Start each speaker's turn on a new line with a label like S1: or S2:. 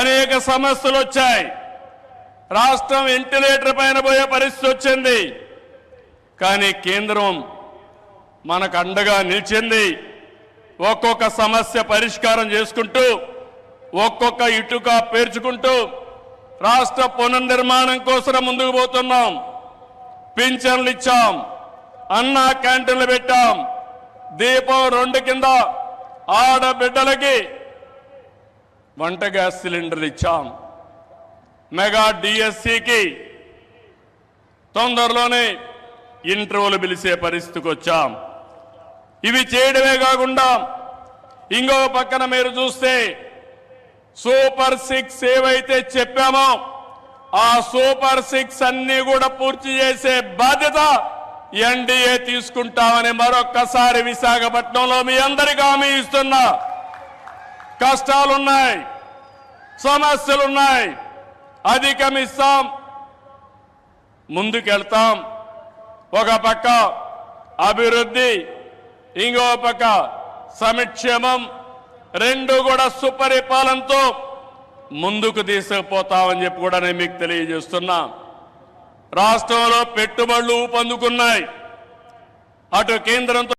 S1: అనేక సమస్యలు వచ్చాయి. రాష్ట్రం వెంటిలేటర్ పైన పోయే పరిస్థితి వచ్చింది. కానీ కేంద్రం మనకు అండగా నిలిచింది. ఒక్కొక్క సమస్య పరిష్కారం చేసుకుంటూ, ఒక్కొక్క ఇటుక పేర్చుకుంటూ రాష్ట్ర పునర్నిర్మాణం కోసం ముందుకు పోతున్నాం. పింఛన్లు ఇచ్చాం, అన్నా క్యాంటీన్లు పెట్టాం, దీపం 2 కింద ఆడబిడ్డలకి వంట గ్యాస్ సిలిండర్లు ఇచ్చాం, మెగా డిఎస్సికి తొందరలోనే ఇంటర్వ్యూలు పిలిచే పరిస్థితికి వచ్చాం. ఇవి చేయడమే కాకుండా ఇంకో పక్కన మీరు చూస్తే సూపర్ 6 ఏవైతే చెప్పామో ఆ సూపర్ 6 అన్ని కూడా పూర్తి చేసే బాధ్యత ఎన్డీఏ తీసుకుంటామని మరొక్కసారి విశాఖపట్నంలో మీ అందరికీ హామీ ఇస్తున్నా. కష్టాలున్నాయి, సమస్యలున్నాయి, అధిగమిస్తాం, ముందుకెళ్తాం. ఒక పక్క అభివృద్ధి, ఇంకో పక్క సంక్షేమం, రెండు కూడా సుపరిపాలనతో ముందుకు తీసుకుపోతామని చెప్పి కూడా నేను మీకు తెలియజేస్తున్నా. రాష్ట్రంలో పెట్టుబడులు ఊపందుకున్నాయి. అటు కేంద్రంతో